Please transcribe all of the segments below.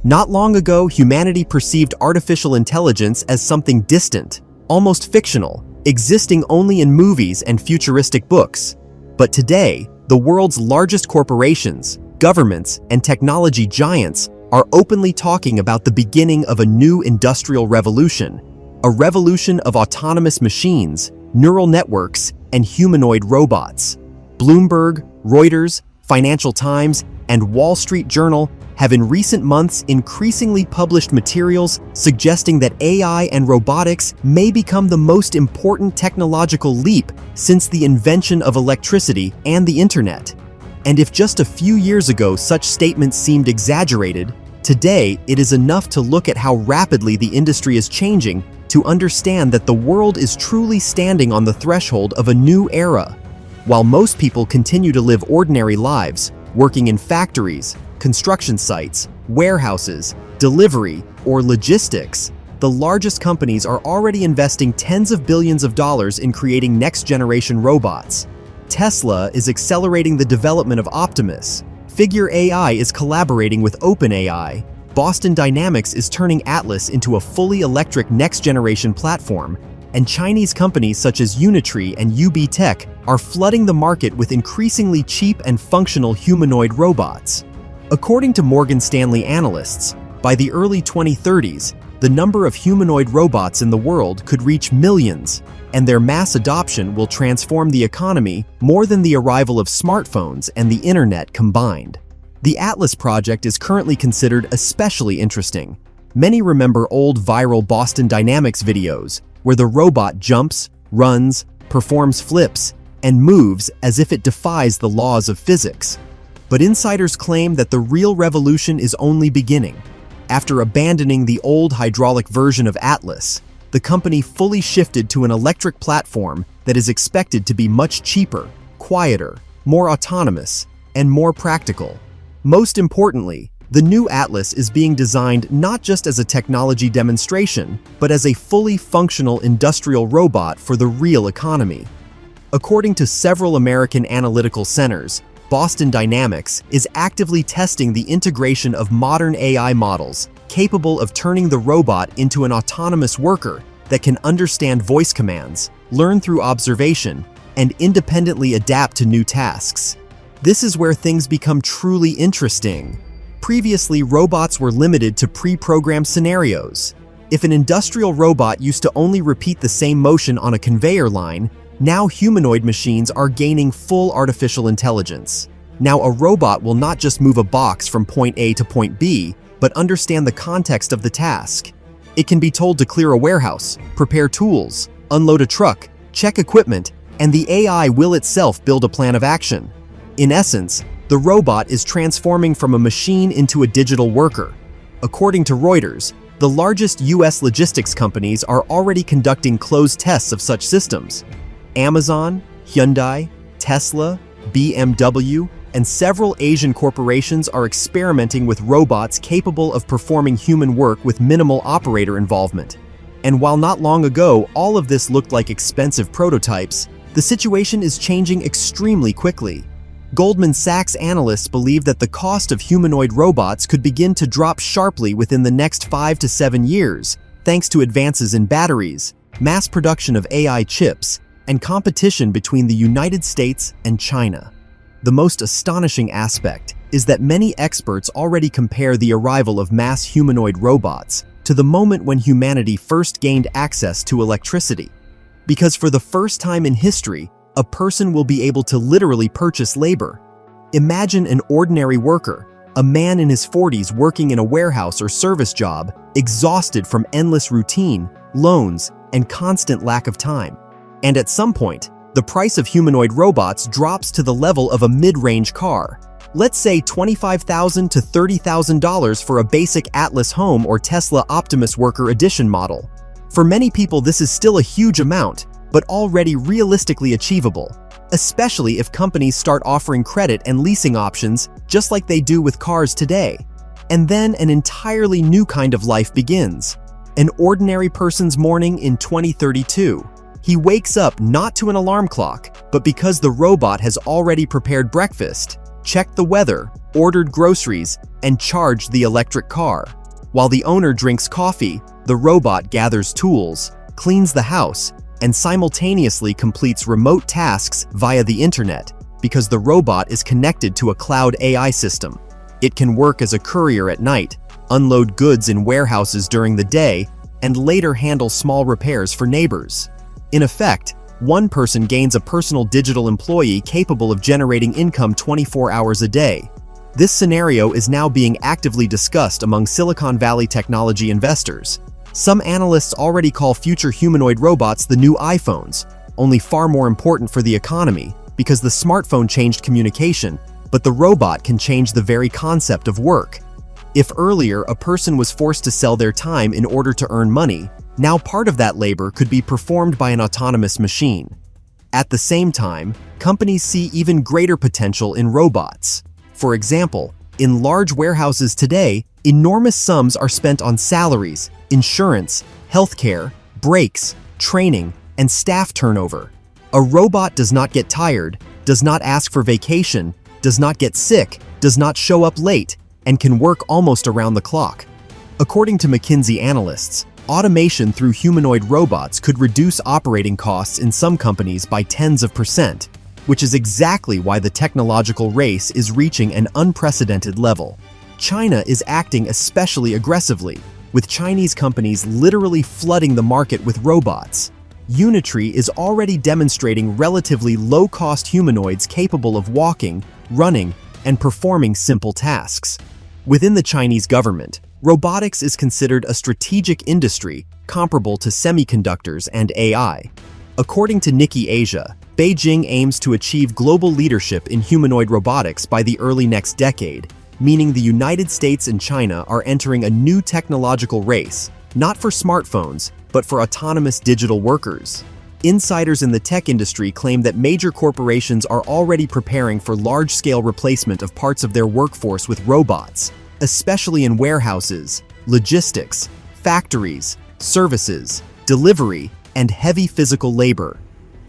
Not long ago, humanity perceived artificial intelligence as something distant, almost fictional, existing only in movies and futuristic books. But today, the world's largest corporations, governments, and technology giants are openly talking about the beginning of a new industrial revolution, a revolution of autonomous machines, neural networks, and humanoid robots. Bloomberg, Reuters, Financial Times, and Wall Street Journal have in recent months increasingly published materials suggesting that AI and robotics may become the most important technological leap since the invention of electricity and the internet. And if just a few years ago such statements seemed exaggerated, today it is enough to look at how rapidly the industry is changing to understand that the world is truly standing on the threshold of a new era. While most people continue to live ordinary lives, working in factories, construction sites, warehouses, delivery, or logistics, the largest companies are already investing tens of billions of dollars in creating next-generation robots. Tesla is accelerating the development of Optimus. Figure AI is collaborating with OpenAI. Boston Dynamics is turning Atlas into a fully electric next-generation platform, and Chinese companies such as Unitree and UB Tech are flooding the market with increasingly cheap and functional humanoid robots. According to Morgan Stanley analysts, by the early 2030s, the number of humanoid robots in the world could reach millions, and their mass adoption will transform the economy more than the arrival of smartphones and the internet combined. The Atlas project is currently considered especially interesting. Many remember old viral Boston Dynamics videos, where the robot jumps, runs, performs flips, and moves as if it defies the laws of physics. But insiders claim that the real revolution is only beginning. After abandoning the old hydraulic version of Atlas, the company fully shifted to an electric platform that is expected to be much cheaper, quieter, more autonomous, and more practical. Most importantly, the new Atlas is being designed not just as a technology demonstration, but as a fully functional industrial robot for the real economy. According to several American analytical centers, Boston Dynamics is actively testing the integration of modern AI models capable of turning the robot into an autonomous worker that can understand voice commands, learn through observation, and independently adapt to new tasks. This is where things become truly interesting. Previously, robots were limited to pre-programmed scenarios. If an industrial robot used to only repeat the same motion on a conveyor line, now humanoid machines are gaining full artificial intelligence. Now a robot will not just move a box from point A to point B, but understand the context of the task. It can be told to clear a warehouse, prepare tools, unload a truck, check equipment, and the AI will itself build a plan of action. In essence, the robot is transforming from a machine into a digital worker. According to Reuters, the largest US logistics companies are already conducting closed tests of such systems. Amazon, Hyundai, Tesla, BMW, and several Asian corporations are experimenting with robots capable of performing human work with minimal operator involvement. And while not long ago all of this looked like expensive prototypes, the situation is changing extremely quickly. Goldman Sachs analysts believe that the cost of humanoid robots could begin to drop sharply within the next 5 to 7 years, thanks to advances in batteries, mass production of AI chips, and competition between the United States and China. The most astonishing aspect is that many experts already compare the arrival of mass humanoid robots to the moment when humanity first gained access to electricity. Because for the first time in history, a person will be able to literally purchase labor. Imagine an ordinary worker, a man in his 40s working in a warehouse or service job, exhausted from endless routine, loans, and constant lack of time. And at some point, the price of humanoid robots drops to the level of a mid-range car. Let's say $25,000 to $30,000 for a basic Atlas home or Tesla Optimus Worker Edition model. For many people, this is still a huge amount, but already realistically achievable, especially if companies start offering credit and leasing options just like they do with cars today. And then an entirely new kind of life begins. An ordinary person's morning in 2032. He wakes up not to an alarm clock, but because the robot has already prepared breakfast. checked the weather, ordered groceries, and charged the electric car. While the owner drinks coffee, the robot gathers tools, cleans the house, and simultaneously completes remote tasks via the internet because the robot is connected to a cloud AI system. It can work as a courier at night, unload goods in warehouses during the day, and later handle small repairs for neighbors. In effect, one person gains a personal digital employee capable of generating income 24 hours a day. This scenario is now being actively discussed among Silicon Valley technology investors. Some analysts already call future humanoid robots the new iPhones, only far more important for the economy because the smartphone changed communication, but the robot can change the very concept of work. If earlier a person was forced to sell their time in order to earn money, now part of that labor could be performed by an autonomous machine. At the same time, companies see even greater potential in robots. For example, in large warehouses today, enormous sums are spent on salaries, insurance, healthcare, breaks, training, and staff turnover. A robot does not get tired, does not ask for vacation, does not get sick, does not show up late, and can work almost around the clock. According to McKinsey analysts, automation through humanoid robots could reduce operating costs in some companies by tens of %, which is exactly why the technological race is reaching an unprecedented level. China is acting especially aggressively, with Chinese companies literally flooding the market with robots. Unitree is already demonstrating relatively low-cost humanoids capable of walking, running, and performing simple tasks. Within the Chinese government, robotics is considered a strategic industry comparable to semiconductors and AI. According to Nikkei Asia, Beijing aims to achieve global leadership in humanoid robotics by the early next decade, meaning the United States and China are entering a new technological race, not for smartphones, but for autonomous digital workers. Insiders in the tech industry claim that major corporations are already preparing for large-scale replacement of parts of their workforce with robots, especially in warehouses, logistics, factories, services, delivery, and heavy physical labor.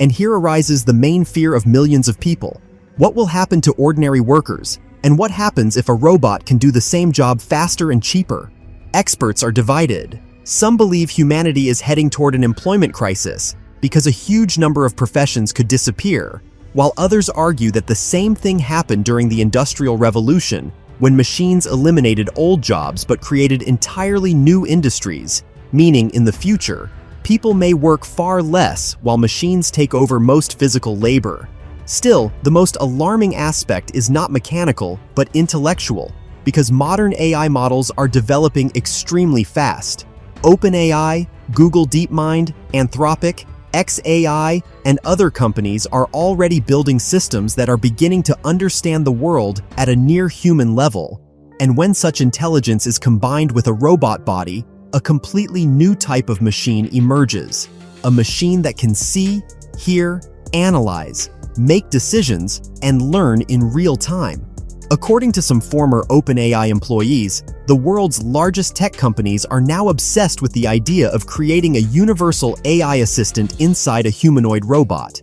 And here arises the main fear of millions of people. What will happen to ordinary workers? And what happens if a robot can do the same job faster and cheaper? Experts are divided. Some believe humanity is heading toward an employment crisis because a huge number of professions could disappear, while others argue that the same thing happened during the Industrial Revolution when machines eliminated old jobs but created entirely new industries, meaning in the future, people may work far less while machines take over most physical labor. Still, the most alarming aspect is not mechanical but intellectual, because modern AI models are developing extremely fast. OpenAI, Google DeepMind, Anthropic, xAI, and other companies are already building systems that are beginning to understand the world at a near-human level. And when such intelligence is combined with a robot body, a completely new type of machine emerges. A machine that can see, hear, analyze, make decisions, and learn in real time. According to some former OpenAI employees, the world's largest tech companies are now obsessed with the idea of creating a universal AI assistant inside a humanoid robot.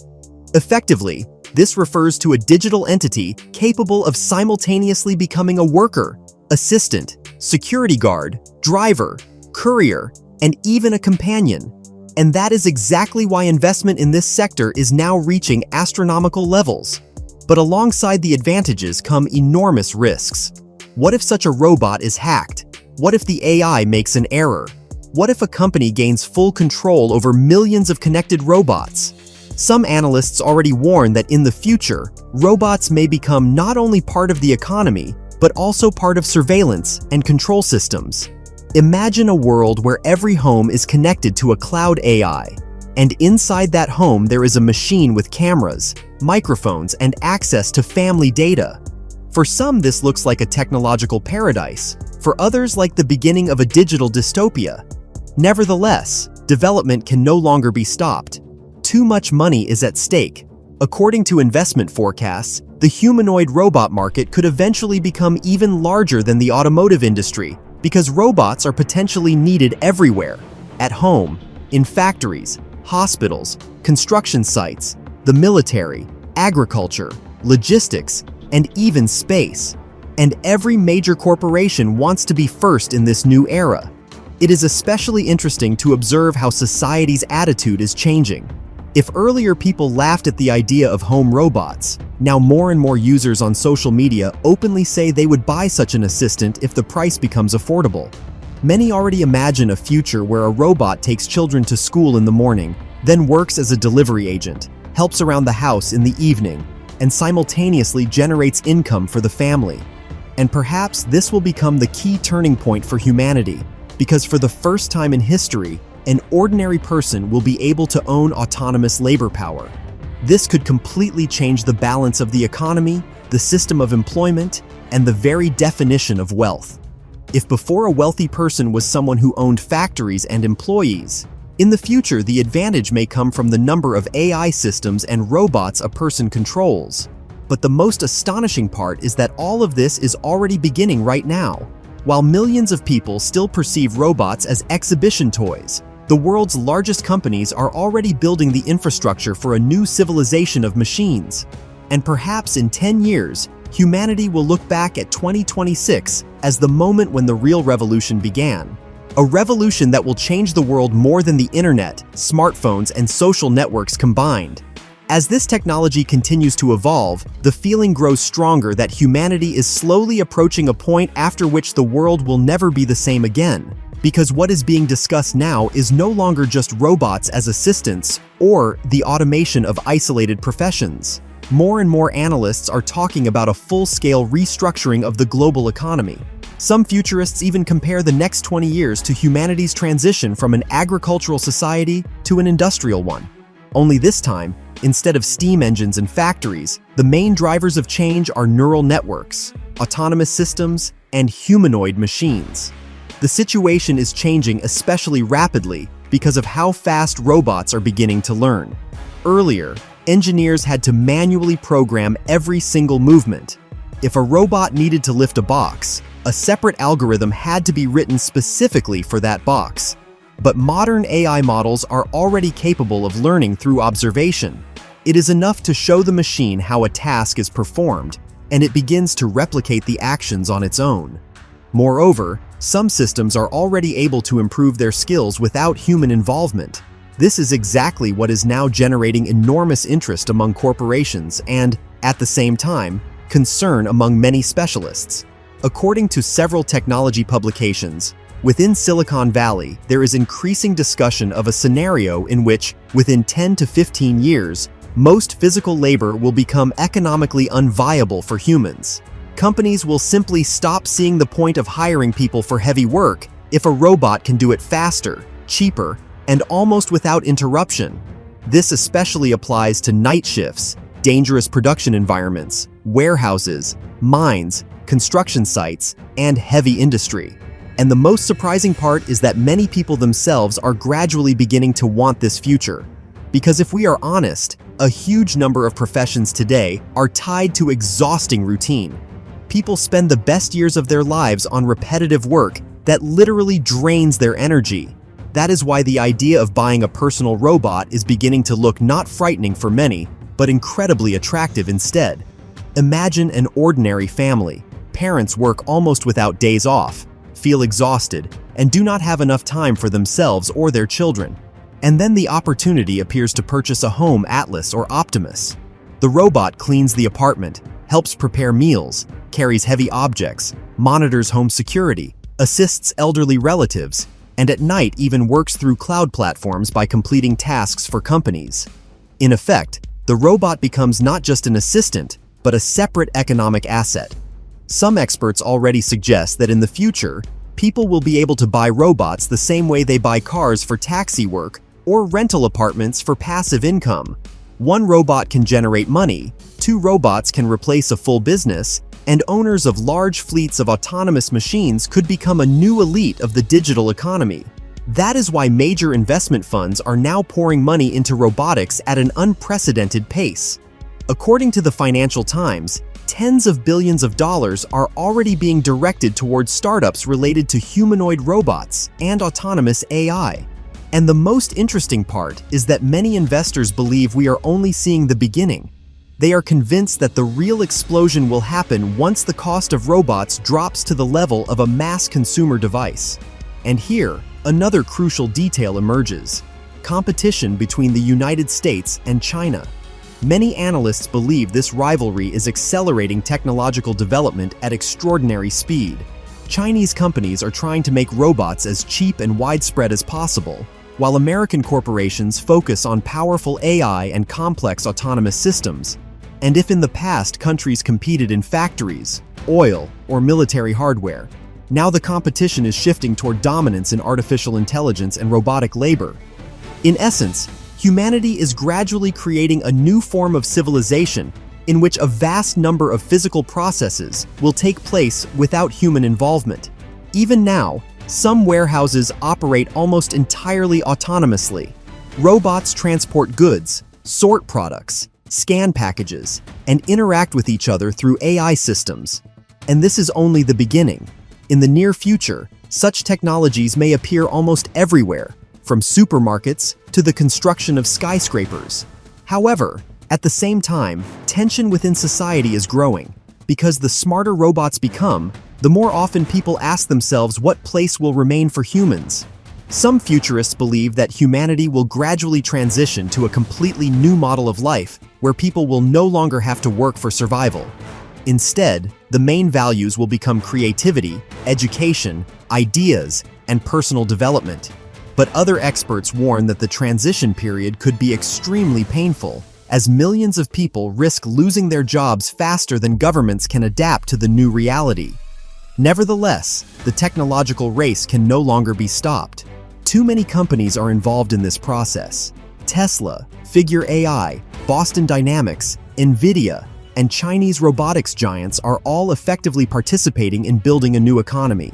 Effectively, this refers to a digital entity capable of simultaneously becoming a worker, assistant, security guard, driver, courier, and even a companion. And that is exactly why investment in this sector is now reaching astronomical levels. But alongside the advantages come enormous risks. What if such a robot is hacked? What if the AI makes an error? What if a company gains full control over millions of connected robots? Some analysts already warn that in the future, robots may become not only part of the economy, but also part of surveillance and control systems. Imagine a world where every home is connected to a cloud AI, and inside that home there is a machine with cameras, microphones, and access to family data. For some, this looks like a technological paradise. For others, like the beginning of a digital dystopia. Nevertheless, development can no longer be stopped. Too much money is at stake. According to investment forecasts, the humanoid robot market could eventually become even larger than the automotive industry because robots are potentially needed everywhere, at home, in factories, hospitals, construction sites, the military, agriculture, logistics, and even space. And every major corporation wants to be first in this new era. It is especially interesting to observe how society's attitude is changing. If earlier people laughed at the idea of home robots, now more and more users on social media openly say they would buy such an assistant if the price becomes affordable. Many already imagine a future where a robot takes children to school in the morning, then works as a delivery agent, helps around the house in the evening, and simultaneously generates income for the family. And perhaps this will become the key turning point for humanity, because for the first time in history, an ordinary person will be able to own autonomous labor power. This could completely change the balance of the economy, the system of employment, and the very definition of wealth. If before a wealthy person was someone who owned factories and employees, in the future the advantage may come from the number of AI systems and robots a person controls. But the most astonishing part is that all of this is already beginning right now. While millions of people still perceive robots as exhibition toys, the world's largest companies are already building the infrastructure for a new civilization of machines. And perhaps in 10 years, humanity will look back at 2026 as the moment when the real revolution began. A revolution that will change the world more than the internet, smartphones, and social networks combined. As this technology continues to evolve, the feeling grows stronger that humanity is slowly approaching a point after which the world will never be the same again. Because what is being discussed now is no longer just robots as assistants or the automation of isolated professions. More and more analysts are talking about a full-scale restructuring of the global economy. Some futurists even compare the next 20 years to humanity's transition from an agricultural society to an industrial one. Only this time, instead of steam engines and factories, the main drivers of change are neural networks, autonomous systems, and humanoid machines. The situation is changing especially rapidly because of how fast robots are beginning to learn. Earlier, engineers had to manually program every single movement. If a robot needed to lift a box, a separate algorithm had to be written specifically for that box. But modern AI models are already capable of learning through observation. It is enough to show the machine how a task is performed, and it begins to replicate the actions on its own. Moreover, some systems are already able to improve their skills without human involvement. This is exactly what is now generating enormous interest among corporations and, at the same time, concern among many specialists. According to several technology publications, within Silicon Valley, there is increasing discussion of a scenario in which, within 10 to 15 years, most physical labor will become economically unviable for humans. Companies will simply stop seeing the point of hiring people for heavy work if a robot can do it faster, cheaper, and almost without interruption. This especially applies to night shifts, dangerous production environments, warehouses, mines, construction sites, and heavy industry. And the most surprising part is that many people themselves are gradually beginning to want this future. Because if we are honest, a huge number of professions today are tied to exhausting routine. People spend the best years of their lives on repetitive work that literally drains their energy. That is why the idea of buying a personal robot is beginning to look not frightening for many, but incredibly attractive instead. Imagine an ordinary family. Parents work almost without days off, feel exhausted, and do not have enough time for themselves or their children. And then the opportunity appears to purchase a home Atlas or Optimus. The robot cleans the apartment, helps prepare meals, carries heavy objects, monitors home security, assists elderly relatives, and at night even works through cloud platforms by completing tasks for companies. In effect, the robot becomes not just an assistant, but a separate economic asset. Some experts already suggest that in the future, people will be able to buy robots the same way they buy cars for taxi work or rental apartments for passive income. One robot can generate money, 2 robots can replace a full business, and owners of large fleets of autonomous machines could become a new elite of the digital economy. That is why major investment funds are now pouring money into robotics at an unprecedented pace. According to the Financial Times, tens of billions of dollars are already being directed towards startups related to humanoid robots and autonomous AI. And the most interesting part is that many investors believe we are only seeing the beginning. They are convinced that the real explosion will happen once the cost of robots drops to the level of a mass consumer device. And here, another crucial detail emerges: competition between the United States and China. Many analysts believe this rivalry is accelerating technological development at extraordinary speed. Chinese companies are trying to make robots as cheap and widespread as possible, while American corporations focus on powerful AI and complex autonomous systems. And if in the past countries competed in factories, oil, or military hardware, now the competition is shifting toward dominance in artificial intelligence and robotic labor. In essence, humanity is gradually creating a new form of civilization in which a vast number of physical processes will take place without human involvement. Even now, some warehouses operate almost entirely autonomously. Robots transport goods, sort products, scan packages, and interact with each other through AI systems. And this is only the beginning. In the near future, such technologies may appear almost everywhere, from supermarkets to the construction of skyscrapers. However, at the same time, tension within society is growing, because the smarter robots become, the more often people ask themselves what place will remain for humans. Some futurists believe that humanity will gradually transition to a completely new model of life where people will no longer have to work for survival. Instead, the main values will become creativity, education, ideas, and personal development. But other experts warn that the transition period could be extremely painful, as millions of people risk losing their jobs faster than governments can adapt to the new reality. Nevertheless, the technological race can no longer be stopped. Too many companies are involved in this process. Tesla, Figure AI, Boston Dynamics, Nvidia, and Chinese robotics giants are all effectively participating in building a new economy.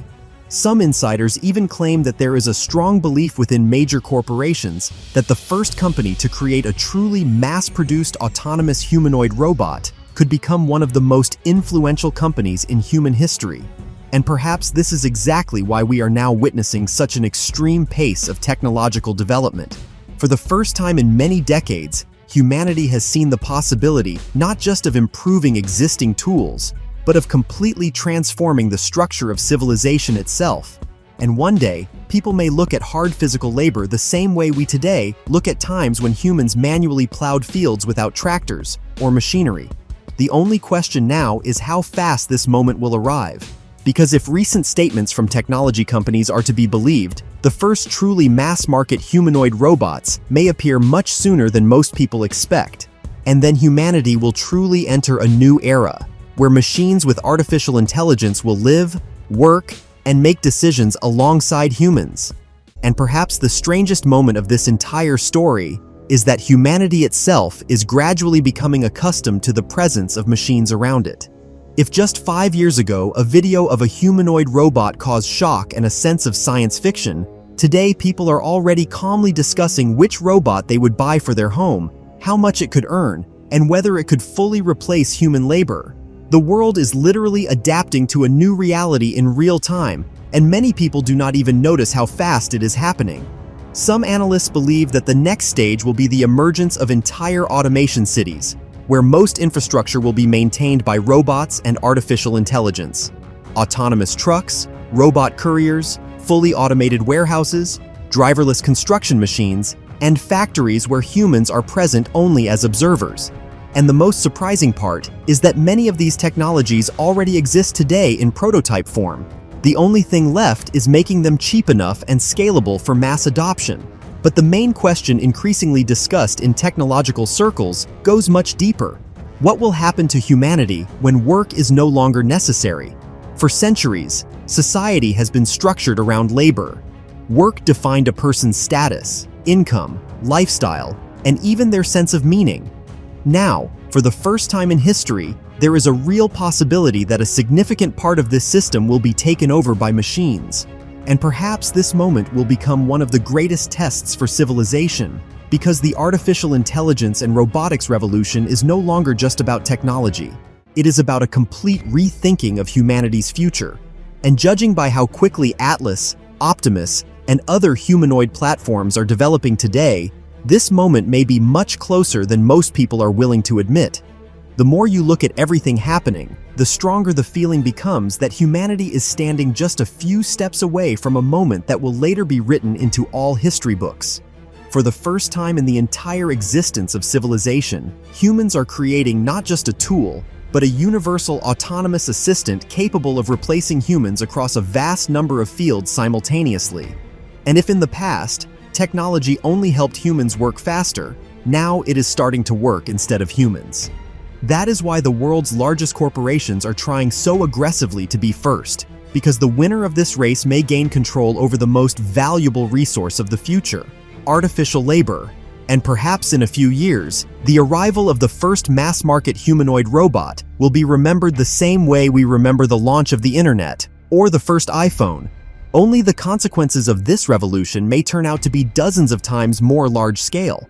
Some insiders even claim that there is a strong belief within major corporations that the first company to create a truly mass-produced autonomous humanoid robot could become one of the most influential companies in human history. And perhaps this is exactly why we are now witnessing such an extreme pace of technological development. For the first time in many decades, humanity has seen the possibility not just of improving existing tools, but of completely transforming the structure of civilization itself. And one day, people may look at hard physical labor the same way we today look at times when humans manually plowed fields without tractors or machinery. The only question now is how fast this moment will arrive. Because if recent statements from technology companies are to be believed, the first truly mass-market humanoid robots may appear much sooner than most people expect. And then humanity will truly enter a new era, where machines with artificial intelligence will live, work, and make decisions alongside humans. And perhaps the strangest moment of this entire story is that humanity itself is gradually becoming accustomed to the presence of machines around it. If just 5 years ago a video of a humanoid robot caused shock and a sense of science fiction, today people are already calmly discussing which robot they would buy for their home, how much it could earn, and whether it could fully replace human labor. The world is literally adapting to a new reality in real time, and many people do not even notice how fast it is happening. Some analysts believe that the next stage will be the emergence of entire automation cities, where most infrastructure will be maintained by robots and artificial intelligence. Autonomous trucks, robot couriers, fully automated warehouses, driverless construction machines, and factories where humans are present only as observers. And the most surprising part is that many of these technologies already exist today in prototype form. The only thing left is making them cheap enough and scalable for mass adoption. But the main question increasingly discussed in technological circles goes much deeper. What will happen to humanity when work is no longer necessary? For centuries, society has been structured around labor. Work defined a person's status, income, lifestyle, and even their sense of meaning. Now, for the first time in history, there is a real possibility that a significant part of this system will be taken over by machines. And perhaps this moment will become one of the greatest tests for civilization, because the artificial intelligence and robotics revolution is no longer just about technology. It is about a complete rethinking of humanity's future. And judging by how quickly Atlas, Optimus, and other humanoid platforms are developing today, this moment may be much closer than most people are willing to admit. The more you look at everything happening, the stronger the feeling becomes that humanity is standing just a few steps away from a moment that will later be written into all history books. For the first time in the entire existence of civilization, humans are creating not just a tool, but a universal autonomous assistant capable of replacing humans across a vast number of fields simultaneously. And if in the past, technology only helped humans work faster, now it is starting to work instead of humans. That is why the world's largest corporations are trying so aggressively to be first, because the winner of this race may gain control over the most valuable resource of the future, artificial labor. And perhaps in a few years, the arrival of the first mass-market humanoid robot will be remembered the same way we remember the launch of the internet or the first iPhone. Only the consequences of this revolution may turn out to be dozens of times more large-scale.